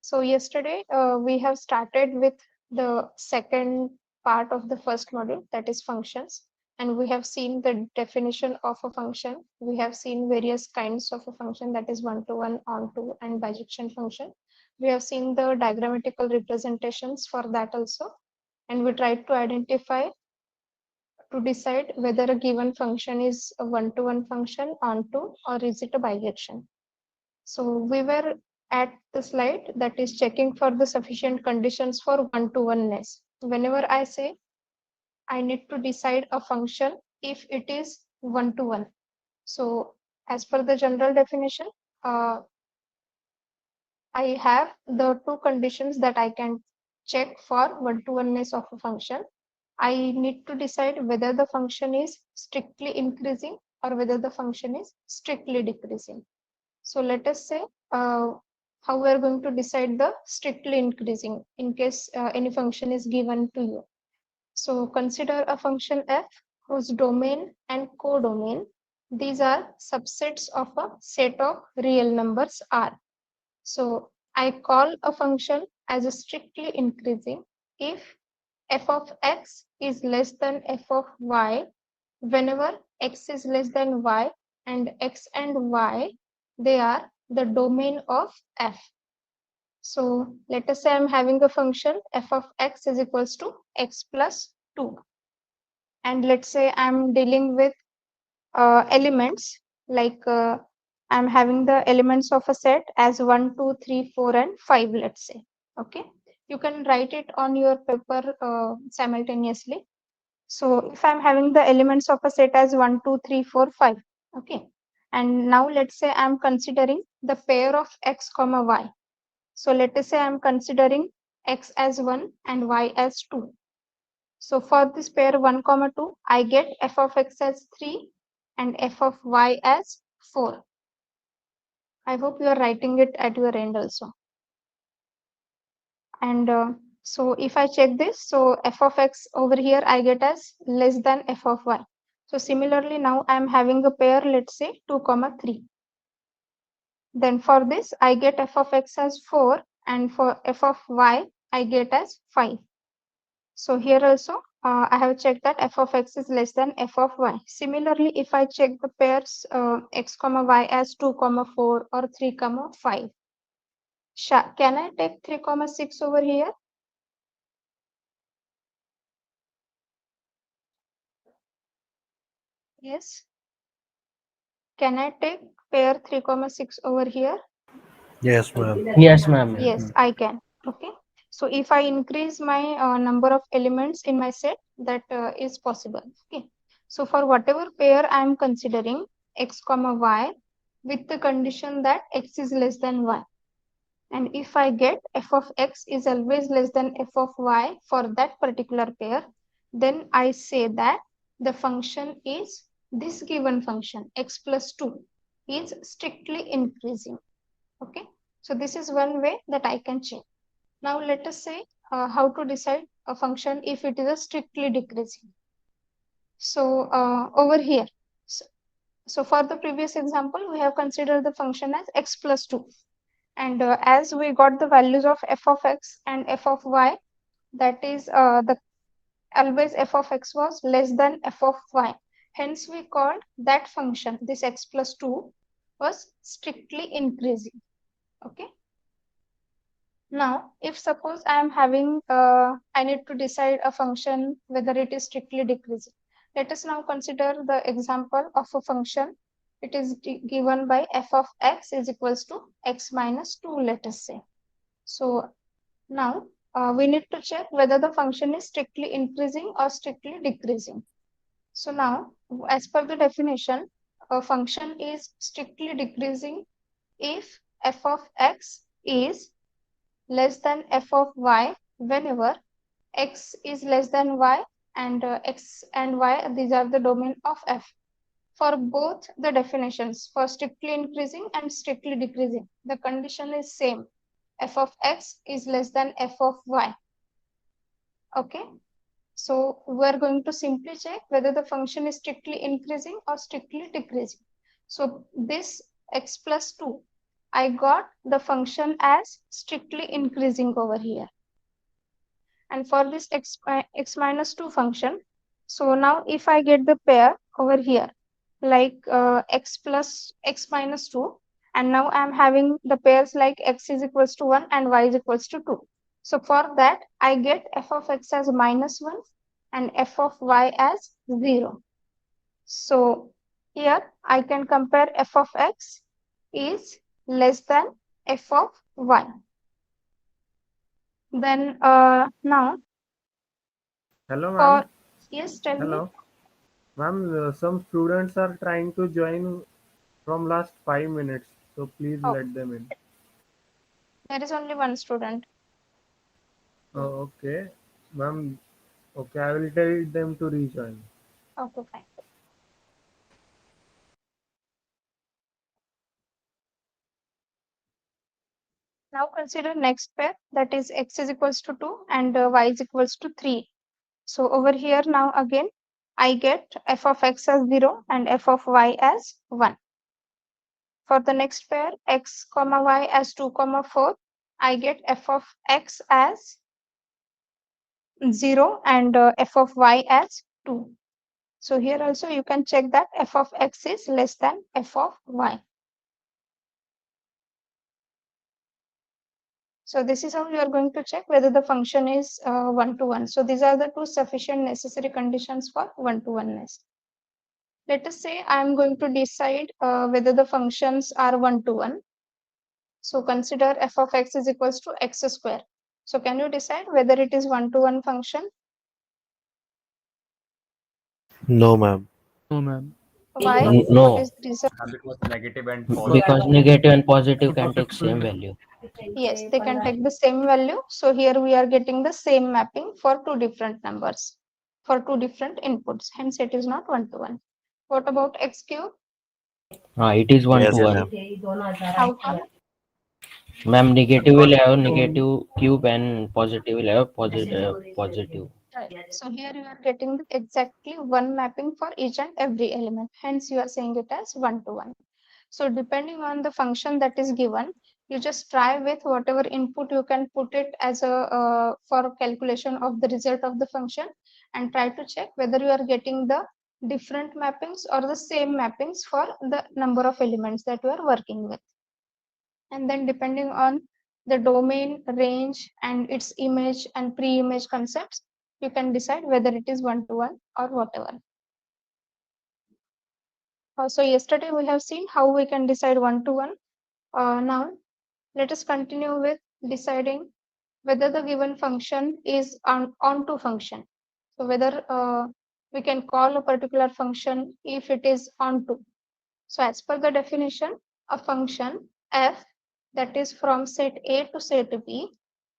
So yesterday we have started with the second part of the first module, that is functions, and we have seen the definition of a function. We have seen various kinds of a function, that is one-to-one, on-to, and bijection function. We have seen the diagrammatical representations for that also, and we tried to identify to decide whether a given function is a one-to-one function, on-to, or is it a bijection. So we were at the slide that is checking for the sufficient conditions for one-to-oneness. Whenever I say I need to decide a function if it is one-to-one. So as per the general definition, I have the two conditions that I can check for one-to-oneness of a function. I need to decide whether the function is strictly increasing or whether the function is strictly decreasing. So let us say how we are going to decide the strictly increasing in case any function is given to you. So consider a function f whose domain and codomain, these are subsets of a set of real numbers R. So I call a function as a strictly increasing if f of x is less than f of y whenever x is less than y and x and y, they are the domain of f. So let us say I'm having a function f of x is equals to x plus 2. And let's say I'm dealing with elements like I'm having the elements of a set as 1, 2, 3, 4, and 5, let's say. Okay. You can write it on your paper simultaneously. So if I'm having the elements of a set as 1, 2, 3, 4, 5. Okay. And now let's say I'm considering the pair of x comma y. So let us say I'm considering x as 1 and y as 2. So for this pair 1 comma 2, I get f of x as 3 and f of y as 4. I hope you are writing it at your end also. And so if I check this, so f of x over here I get as less than f of y. So similarly now I am having a pair, let's say 2 comma 3. Then for this I get f of x as 4 and for f of y I get as 5. So here also I have checked that f of x is less than f of y. Similarly, if I check the pairs x comma y as 2 comma 4 or 3 comma 5, can I take 3 comma 6 over here? Yes. Can I take pair 3 comma 6 over here? Yes, ma'am. Yes, ma'am. Yes, I can. Okay. So if I increase my number of elements in my set, that is possible. Okay. So for whatever pair I am considering x comma y with the condition that x is less than y. And if I get f of x is always less than f of y for that particular pair, then I say that the function is this given function x plus 2 is strictly increasing. Okay. So this is one way that I can check. Now let us say how to decide a function if it is a strictly decreasing. So over here, so for the previous example, we have considered the function as x plus 2. And as we got the values of f of x and f of y, that is the always f of x was less than f of y. Hence we called that function, this x plus 2 was strictly increasing. Okay. Now, if suppose I am having, I need to decide a function whether it is strictly decreasing. Let us now consider the example of a function. It is given by f of x is equals to x minus 2, let us say. So now we need to check whether the function is strictly increasing or strictly decreasing. So now, as per the definition, a function is strictly decreasing if f of x is less than f of y whenever x is less than y and x and y, these are the domain of f. For both the definitions, for strictly increasing and strictly decreasing, the condition is same. F of x is less than f of y. Okay. So we are going to simply check whether the function is strictly increasing or strictly decreasing. So this x plus 2, I got the function as strictly increasing over here. And for this x minus 2 function, so now if I get the pair over here, like x plus x minus 2, and now I'm having the pairs like x is equals to 1 and y is equals to 2. So for that, I get f of x as minus 1 and f of y as 0. So here I can compare f of x is less than f of y. Then now Hello, ma'am. for, yes, tell me. Hello, ma'am. Some students are trying to join from last 5 minutes, so please Oh, let them in. there is only one student. Oh, okay, ma'am. Okay, I will tell them to rejoin. Okay, fine. Now consider next pair, that is x is equals to 2 and y is equals to 3. So over here now again I get f of x as 0 and f of y as 1. For the next pair x comma y as 2 comma 4, I get f of x as 0 and f of y as 2. So here also you can check that f of x is less than f of y. So this is how you are going to check whether the function is one-to-one. So these are the two sufficient necessary conditions for one-to-oneness. Let us say I am going to decide whether the functions are one-to-one. So consider f of x is equals to x square. So can you decide whether it is one-to-one function? No, ma'am. No, ma'am. Why? What No, is the reason? Because negative and Because positive. because negative and positive because can take it will same value. Yes, they can take the same value. So here we are getting the same mapping for two different numbers, for two different inputs. Hence it is not one-to-one. What about x cube? It is one to Yes, one. ma'am. How come? Ma'am, negative Because will have negative cube and positive will have positive. Right. So here you are getting exactly one mapping for each and every element. Hence you are saying it as one-to-one. So depending on the function that is given, you just try with whatever input you can put it as a for calculation of the result of the function, and try to check whether you are getting the different mappings or the same mappings for the number of elements that you are working with. And then depending on the domain, range, and its image and pre-image concepts, you can decide whether it is one-to-one or whatever. So yesterday we have seen how we can decide one-to-one. Now let us continue with deciding whether the given function is onto function. So whether we can call a particular function if it is onto. So as per the definition, a function f that is from set A to set B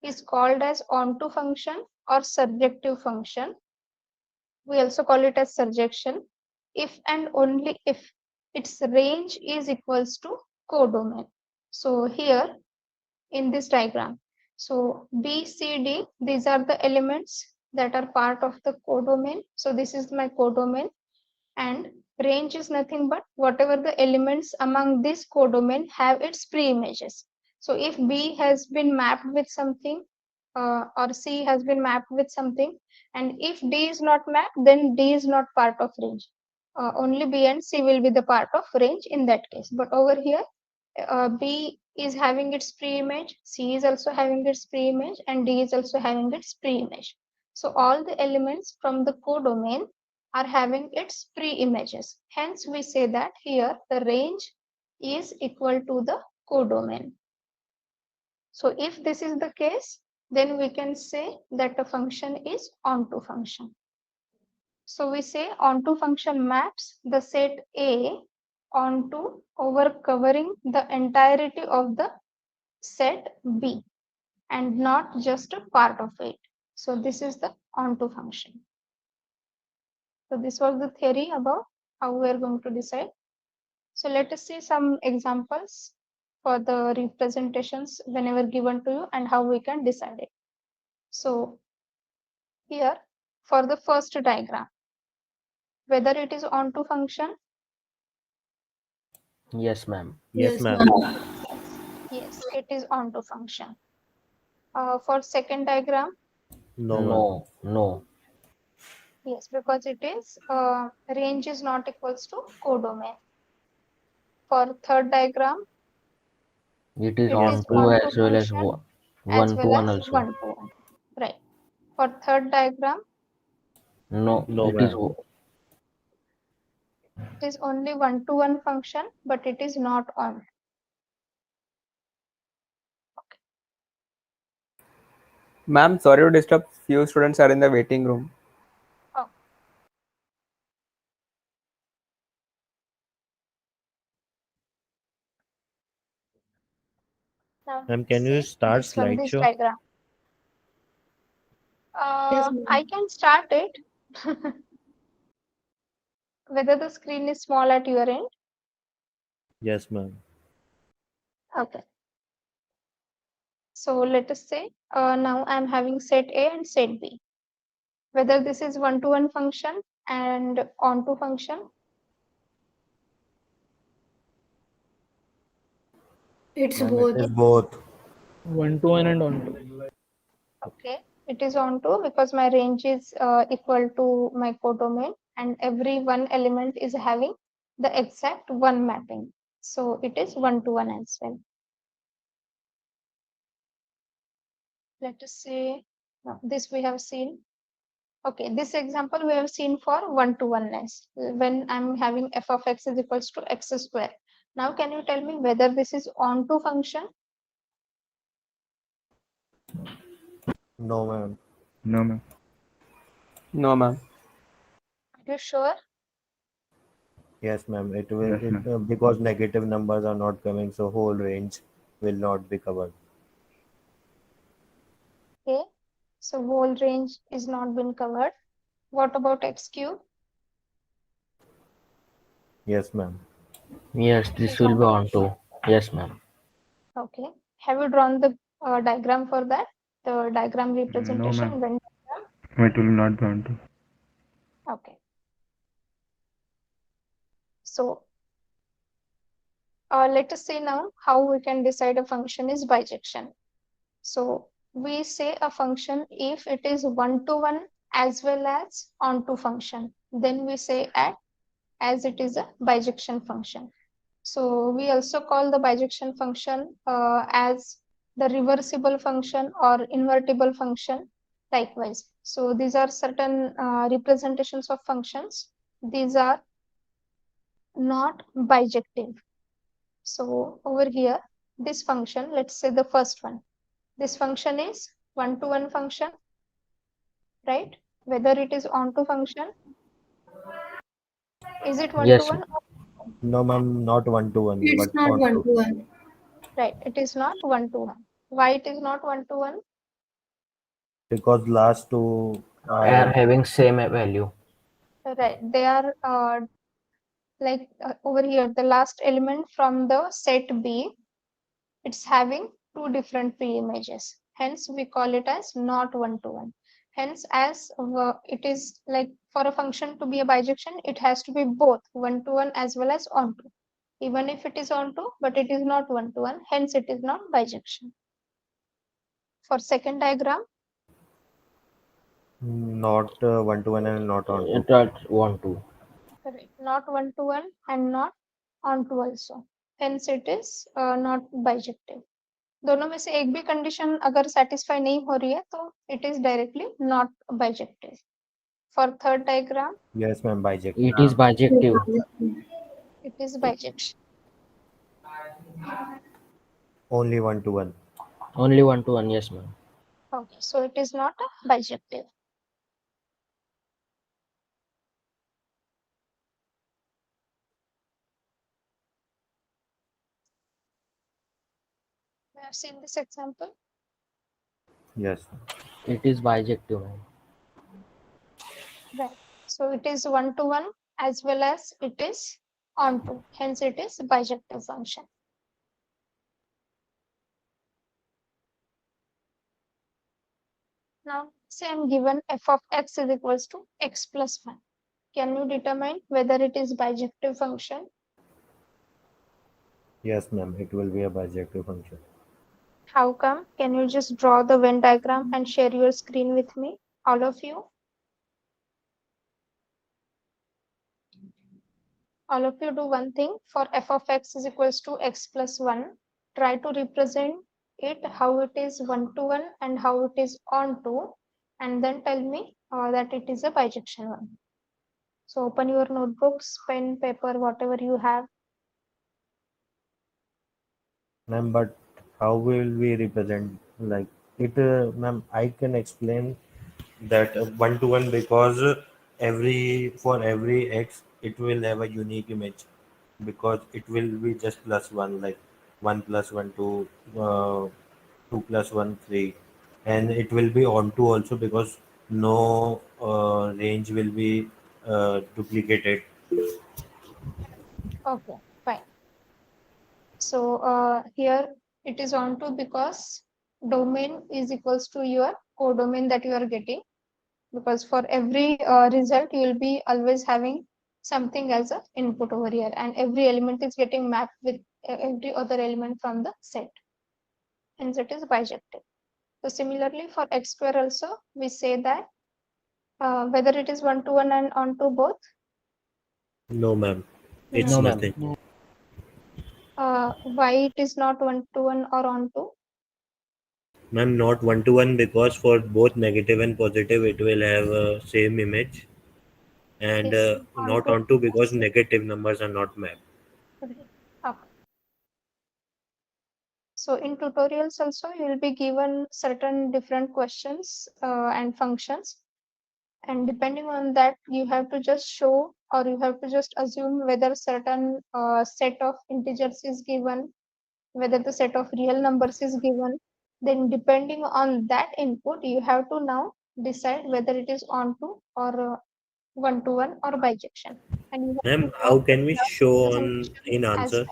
is called as onto function or surjective function. We also call it as surjection if and only if its range is equals to codomain. So here in this diagram, so B, C, D, these are the elements that are part of the codomain. So this is my codomain, and range is nothing but whatever the elements among this codomain have its pre-images. So if B has been mapped with something or C has been mapped with something, and if D is not mapped, then D is not part of range. Only B and C will be the part of range in that case. But over here, B is having its pre-image, C is also having its pre-image, and D is also having its pre-image. So all the elements from the codomain are having its pre-images. Hence, we say that here the range is equal to the codomain. So if this is the case, then we can say that a function is onto function. So we say onto function maps the set A onto over covering the entirety of the set B and not just a part of it. So this is the onto function. So this was the theory about how we are going to decide. So let us see some examples for the representations whenever given to you and how we can decide it. So here for the first diagram, whether it is onto function, Yes, ma'am. Yes, ma'am. Yes, it is onto function. For second diagram, No, ma'am. No, no. yes, because it is range is not equals to codomain. For third diagram, It is it on is to onto as well as function as one to well one as also. one to one. Right. For third diagram, No, No, it is ma'am. it is only one to one function, but it is not on. Ma'am, sorry to disturb. Few students are in the waiting room. Oh. Now Ma'am, can you see start this one, this slideshow? diagram. I can start it. Whether the screen is small at your end. Yes, ma'am. Okay. So let us say now I'm having set A and set B. Whether this is one-to-one function and onto function. It's Ma'am, both. it is both. One to one and on to. Okay, it is onto because my range is equal to my codomain and every one element is having the exact one mapping. So it is one-to-one as well. Let us say this we have seen. Okay, this example we have seen for one-to-oneness when I'm having f of x is equals to x square. Now, can you tell me whether this is onto function? No, ma'am. No, ma'am. No, ma'am. Are you sure? Yes, ma'am. It will Yes, ma'am. because negative numbers are not coming, so whole range will not be covered. Okay, so whole range is not been covered. What about x cube? Yes, ma'am. Yes, this Is will be on. on to. Yes, ma'am. Okay, have you drawn the diagram for that? The diagram No, representation ma'am. when It will not be on to. okay. So let us see now how we can decide a function is bijection. So we say a function if it is one-to-one as well as onto function, then we say at as it is a bijection function. So we also call the bijection function as the reversible function or invertible function likewise. So these are certain representations of functions. These are not bijective. So over here, this function, let's say the first one, this function is one-to-one function, right? Whether it is onto function, is it Yes, one-to-one? No, ma'am. Not one to one, It's but not on one to. to one. Right, it is not one-to-one. Why it is not one-to-one? Because last two are are having same value. Right, they are like over here, the last element from the set B, it's having two different pre-images. Hence, we call it as not one-to-one. Hence, as it is like for a function to be a bijection, it has to be both one-to-one as well as onto. Even if it is onto, but it is not one-to-one, hence it is not bijection. For second diagram, not one to one and not on to. It are one to. correct, not one-to-one and not onto also. Hence it is not bijective. दोनों में से एक भी condition अगर satisfy नहीं हो रही है तो it is directly not bijective. For third diagram Yes, ma'am. Bijective. It is bijective. it is bijection. Only one to one. Only one to one. Yes, ma'am. Okay, so it is not a bijective. We have seen this example. Yes. It is bijective, ma'am. Right. So it is one-to-one as well as it is onto. Hence it is bijective function. Now say I'm given f of x is equals to x plus 1. Can you determine whether it is bijective function? Yes, ma'am. It will be a bijective function. How come? Can you just draw the Venn diagram and share your screen with me, all of you? All of you do one thing. For f of x is equals to x plus 1, try to represent it how it is 1-to-1 and how it is on-to, and then tell me that it is a bijection one. So open your notebooks, pen, paper, whatever you have. Ma'am, but how will we represent like it? Ma'am, I can explain that one to one because every x it will have a unique image because it will be just plus one, like 1 plus 1 2, 2 plus 1 3, and it will be onto also because no range will be duplicated. Okay, fine. So here it is onto because domain is equals to your codomain that you are getting, because for every result you will be always having something as a input over here, and every element is getting mapped with every other element from the set, hence it is bijective. So similarly for x square also we say that whether it is 1-to-1 and onto both. No, ma'am, it's No, ma'am. nothing. Why it is not 1-to-1 or onto? Ma'am, not 1 to 1 because for both negative and positive it will have same image, and Is not onto onto because because negative numbers are not mapped. okay. So in tutorials also you will be given certain different questions and functions, and depending on that you have to just show or you have to just assume whether certain set of integers is given, whether the set of real numbers is given. Then depending on that input you have to now decide whether it is onto or 1-to-1 or bijection, and you have Ma'am, to draw how can we the show on representation in as answer?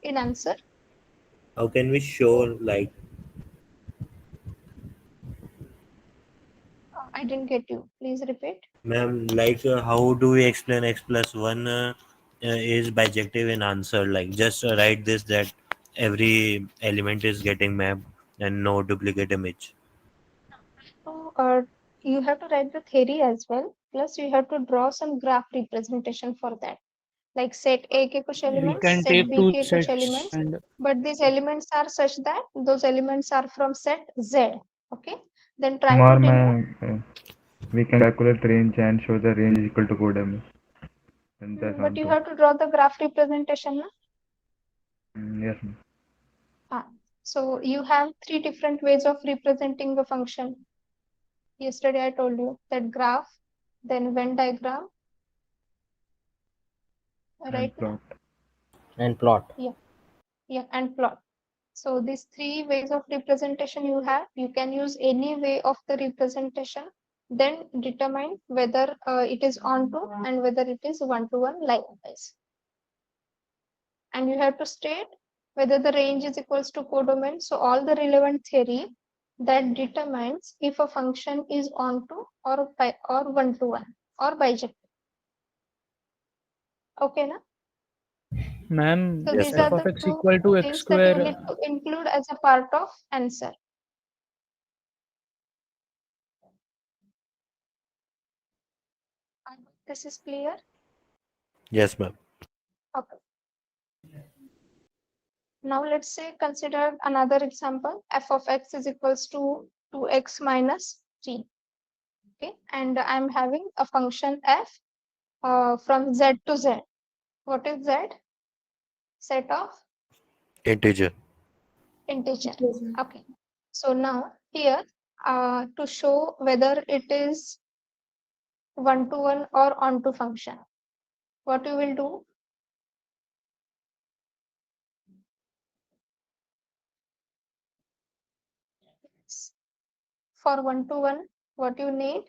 in answer. How can we show like, I didn't get you, please repeat. ma'am, like how do we explain x plus 1 is bijective in answer? Like just write this that every element is getting mapped and no duplicate image. So you have to write the theory as well. Plus you have to draw some graph representation for that. Like set A के कुछ We elements, can set take B two के कुछ sets elements, and but these elements are such that those elements are from set Z. Okay. Then try to Kumar, denote. we can calculate range and show the range is equal to codem. And that's But on you to. have to draw the graph representation. Na? Yes, ma'am. So you have three different ways of representing the function. Yesterday I told you that graph, then Venn diagram, right? And plot. And plot. Yeah, and plot. So these three ways of representation you have, you can use any way of the representation, then determine whether it is onto and whether it is 1-to-1 likewise. And you have to state whether the range is equals to codomain. So all the relevant theory that determines if a function is onto or 1-to-1 or bijective. Okay, na? Ma'am, So Yes, these f are ma'am. of the x two equal to x things that you square. need to include as a part of answer. This is clear? Yes, ma'am. Okay. Now let's say consider another example. F of x is equals to 2x minus 3. Okay, and I'm having a function f from z to z. What is z? Set of Integer. integer. Okay. So now here to show whether it is 1-to-1 or onto function, what you will do? For 1-to-1, what you need?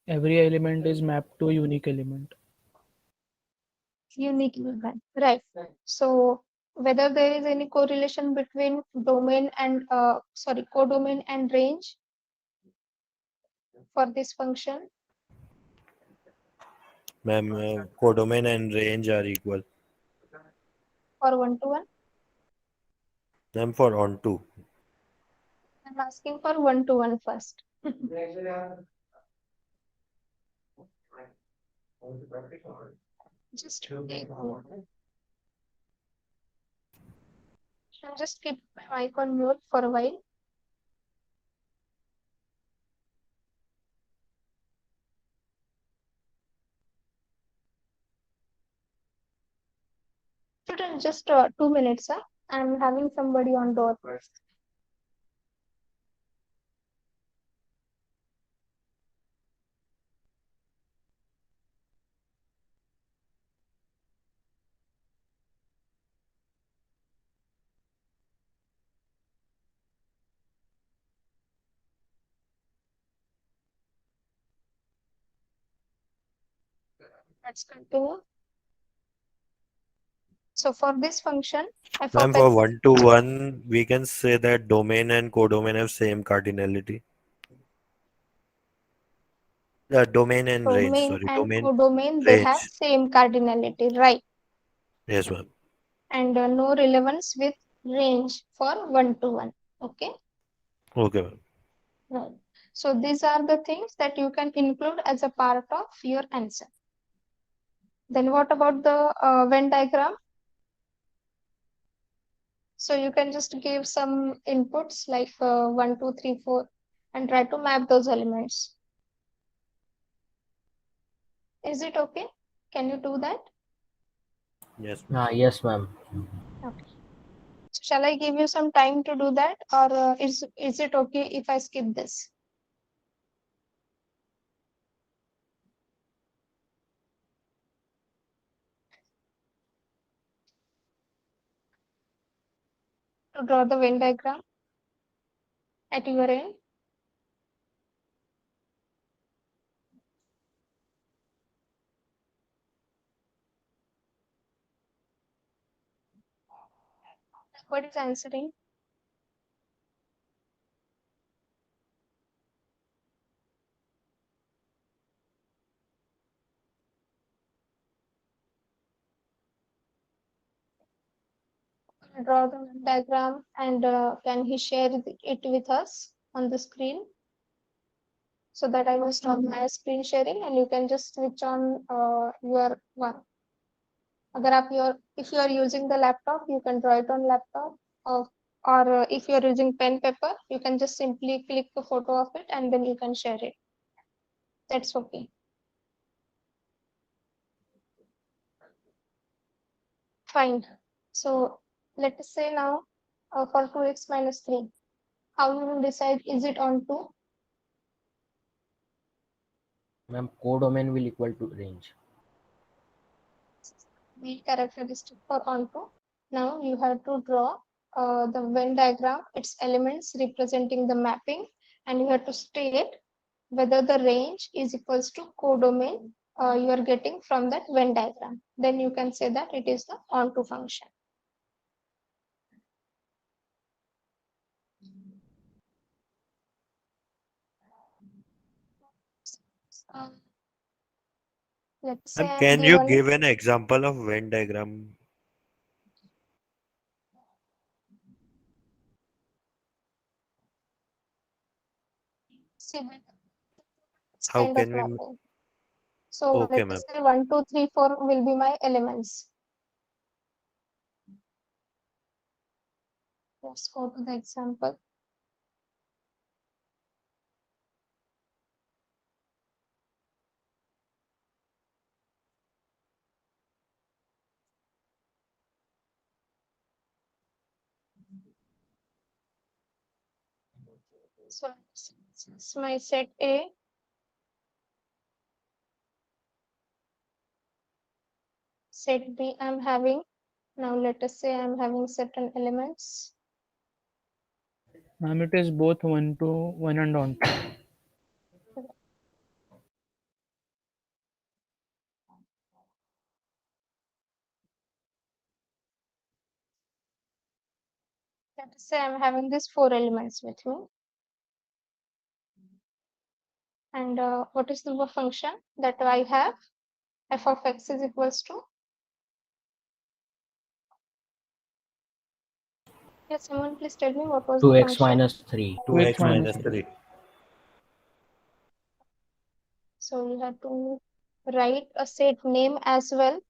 Every element is mapped to a unique element. Unique element, right? So whether there is any correlation between domain and codomain and range for this function? Ma'am, codomain and range are equal. For 1 to 1? Ma'am, for onto. I'm asking for 1 to 1 first. Just take I'll just keep my mic on mute for a while. Student, just 2 minutes, huh? I'm having somebody on door. Let's continue. So for this function, f Ma'am, of for x, 1 to 1, we can say that domain and codomain have same cardinality. Domain and range, domain sorry, and domain, codomain, they have range. same cardinality, right? Yes, ma'am. And no relevance with range for 1 to 1. Okay, Okay, ma'am. right. So these are the things that you can include as a part of your answer. Then what about the Venn diagram? So you can just give some inputs like 1, 2, 3, 4 and try to map those elements. Is it okay? Can you do that? Yes. Yes, ma'am. Okay. So shall I give you some time to do that, or is it okay if I skip this? To draw the Venn diagram at your end? What is answering? Draw the Venn diagram, and can he share it with us on the screen? So that I will stop my screen sharing and you can just switch on your one. If you are using the laptop, you can draw it on laptop, or if you are using pen paper, you can just simply click the photo of it and then you can share it. That's okay. Fine. So let us say now for 2x minus 3, how you will decide, is it on 2? Ma'am, codomain will equal to range. The characteristic for onto. Now you have to draw the Venn diagram, its elements representing the mapping, and you have to state whether the range is equals to codomain you are getting from that Venn diagram. Then you can say that it is the onto function. Let's say Ma'am, I'm can you given give an example of Venn diagram? How kind of can we? mapping. So Okay, let ma'am. us say 1, 2, 3, 4 will be my elements. Let's go to the example. So it's my set A. Set B I'm having. Now let us say I'm having certain elements. Ma'am, it is both 1 to 1 and on. Let us say I'm having these 4 elements with me. And what is the function that I have? f of x is equals to? Yes, someone please tell me what was the 2x function. minus 3. 2x minus 3. So we have to write a set name as well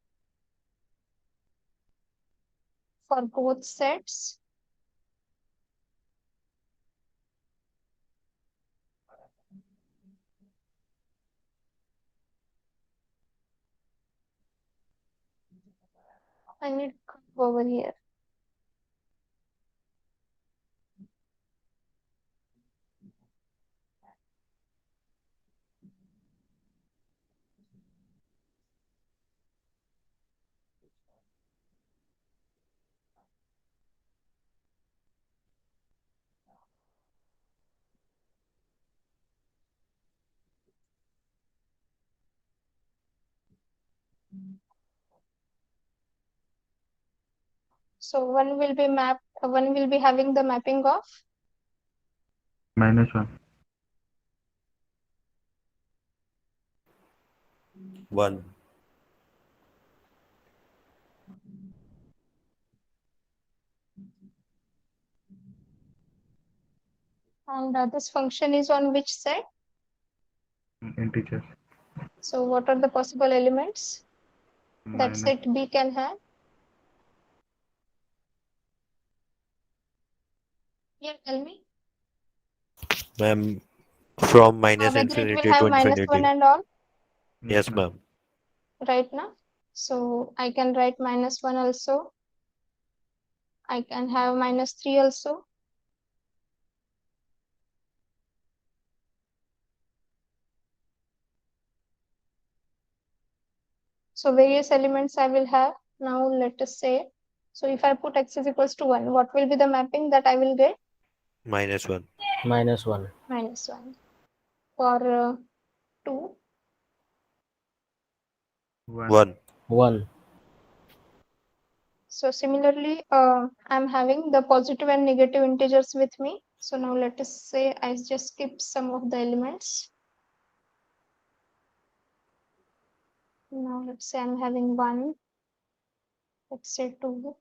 for both sets. I need curve over here. So one will be mapped, one will be having the mapping of -1. 1. and this function is on which set? Integers. So what are the possible elements that Minus set B can have? Yeah, tell me. Ma'am, from minus Whether it will infinity have to -1 infinity. and all, Yes, ma'am. right now. So I can write -1 also. I can have -3 also. So various elements I will have. Now let us say, so if I put x is equals to 1, what will be the mapping that I will get? -1. -1. -1. For 2, 1. 1. 1. so similarly, I'm having the positive and negative integers with me. So now let us say I just skip some of the elements. Now let's say I'm having 1, let's say 2.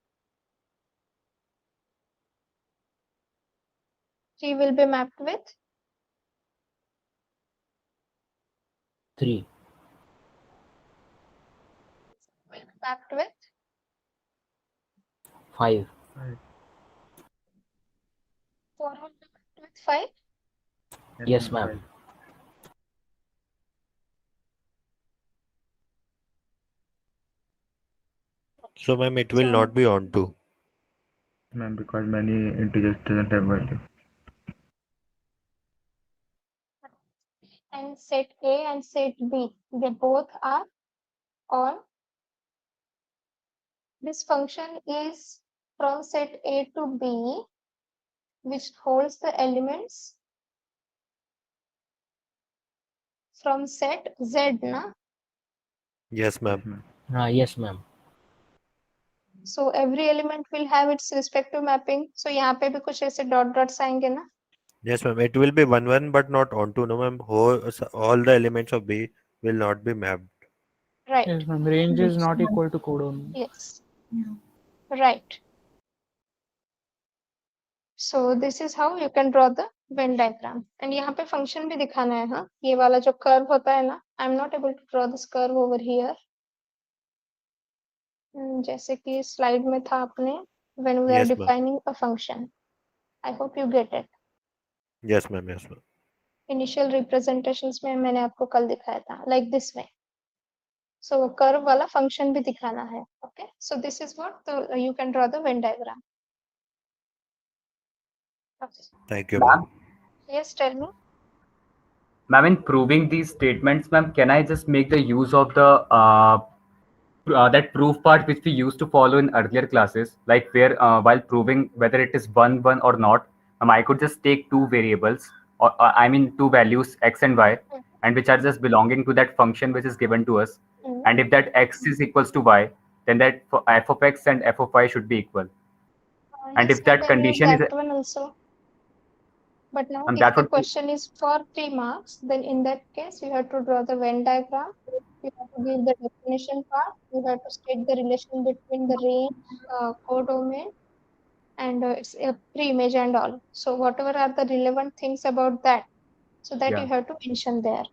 3 will be mapped with 3. mapped with 5. 4 will be mapped with 5. Yes, ma'am. So, ma'am, it will So- not be on 2. Ma'am, because many integers doesn't have value. And set A and set B, they both are on. This function is from set A to B, which holds the elements from set Z, na? Yes, ma'am. Yes, ma'am. So every element will have its respective mapping. So यहाँ पे भी कुछ ऐसे dot dots आएंगे ना? Yes, ma'am. It will be 1, but not onto. No, ma'am. All the elements of B will not be mapped. Right. Yes, ma'am. Range is not equal to code only. Yes. Right. So this is how you can draw the Venn diagram. And यहाँ पे function भी दिखाना है, हाँ? ये वाला जो curve होता है ना? I'm not able to draw this curve over here. जैसे कि slide में था अपने when we are Yes, ma'am. defining a function. I hope you get it. Yes, ma'am. Yes, ma'am. Initial representations में मैंने आपको कल दिखाया था, like this way. So curve वाला function भी दिखाना है. Okay. So this is what you can draw the Venn diagram. Okay. Thank you, ma'am. Ma'am, Yes, tell me. ma'am, in proving these statements, ma'am, can I just make the use of the that proof part which we used to follow in earlier classes, like where while proving whether it is 1 or not, I could just take two variables, or I mean two values x and y, and which are just belonging to that function which is given to us. And if that x is equals to y, then that f of x and f of y should be equal. And Yes, if that I can use condition is that one also. But now And if that the would be, question is for 3 marks, then in that case you have to draw the Venn diagram, you have to give the definition part, you have to state the relation between the range, codomain, and it's a pre-image and all. So whatever are the relevant things about that, so that yeah. you have to mention there.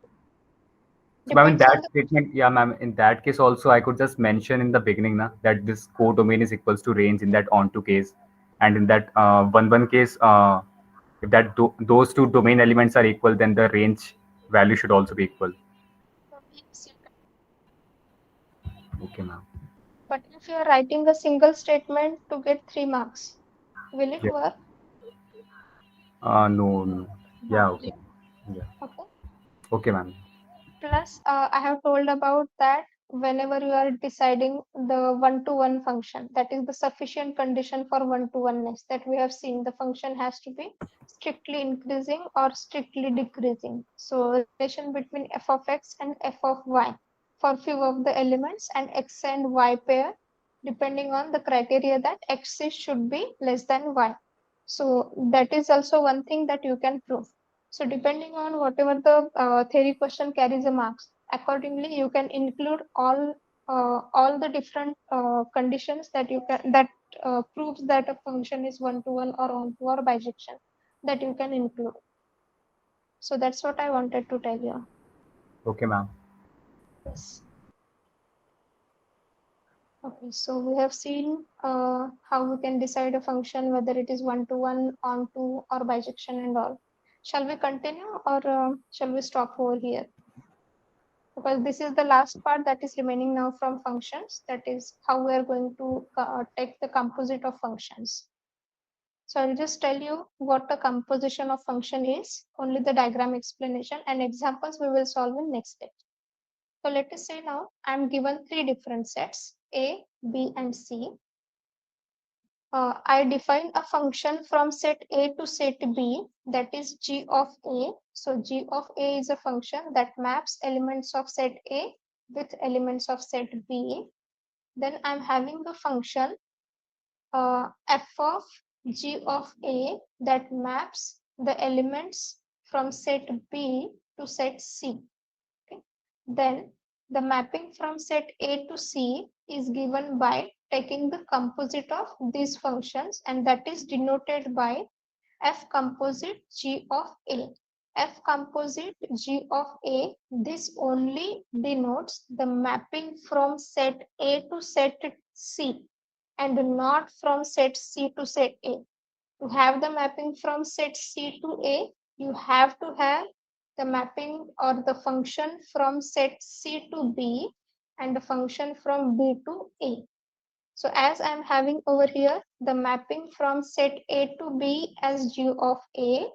So, ma'am, in Depends on that the statement, yeah, ma'am, in that case also, I could just mention in the beginning na, that this codomain is equals to range in that onto case. And in that one case, if that those two domain elements are equal, then the range value should also be equal. Okay, ma'am. But if you are writing a single statement to get 3 marks, will it Yeah. work? No, no. Yeah, okay. Yeah. Okay. Okay, ma'am. Plus, I have told about that whenever you are deciding the one-to-one function, that is the sufficient condition for one-to-oneness that we have seen. The function has to be strictly increasing or strictly decreasing. So relation between f of x and f of y for few of the elements and x and y pair, depending on the criteria that x should be less than y. So that is also one thing that you can prove. So depending on whatever the theory question carries a marks, accordingly you can include all the different conditions that you can that proves that a function is one-to-one or onto or bijection that you can include. So that's what I wanted to tell you. Okay, ma'am. Yes. Okay, so we have seen how we can decide a function whether it is one-to-one, onto, or bijection and all. Shall we continue or shall we stop over here? Because this is the last part that is remaining now from functions. That is how we are going to take the composite of functions. So I'll just tell you what the composition of function is, only the diagram explanation and examples we will solve in next step. So let us say now I'm given 3 different sets, A, B, and C. I define a function from set A to set B, that is g of A. So g of A is a function that maps elements of set A with elements of set B. Then I'm having the function f of g of A that maps the elements from set B to set C. Okay. Then the mapping from set A to C is given by taking the composite of these functions, and that is denoted by f composite g of A. F composite g of A, this only denotes the mapping from set A to set C and not from set C to set A. To have the mapping from set C to A, you have to have the mapping or the function from set C to B and the function from B to A. So as I'm having over here the mapping from set A to B as g of A,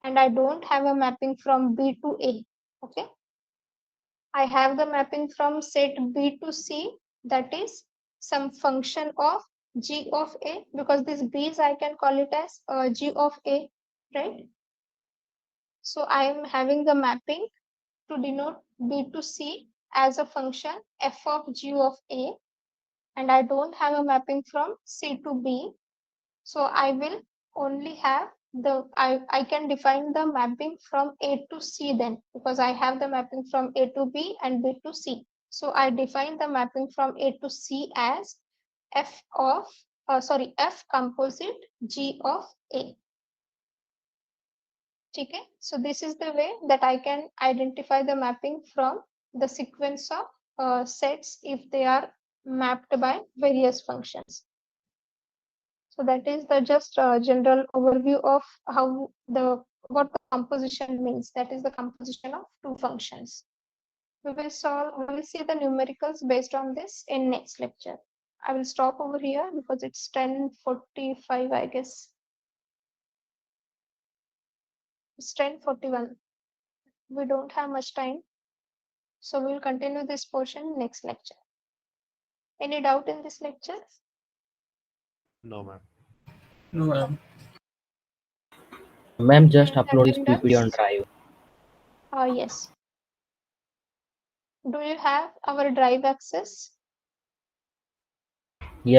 and I don't have a mapping from B to A. Okay. I have the mapping from set B to C, that is some function of g of A, because this b's I can call it as g of A, right? So I am having the mapping to denote B to C as a function f of g of A, and I don't have a mapping from C to B. So I will only have I can define the mapping from A to C then, because I have the mapping from A to B and B to C. So I define the mapping from A to C as f composite g of A. Okay, so this is the way that I can identify the mapping from the sequence of sets if they are mapped by various functions. So that is the just general overview of how what the composition means. That is the composition of 2 functions. We will see the numericals based on this in next lecture. I will stop over here because it's 10:45, I guess. It's 10:41. We don't have much time. So we will continue this portion next lecture. Any doubt in this lecture? No, ma'am. No, ma'am. Ma'am, just Any upload this attendance? PPT on Drive. Yes. Do you have our Drive access?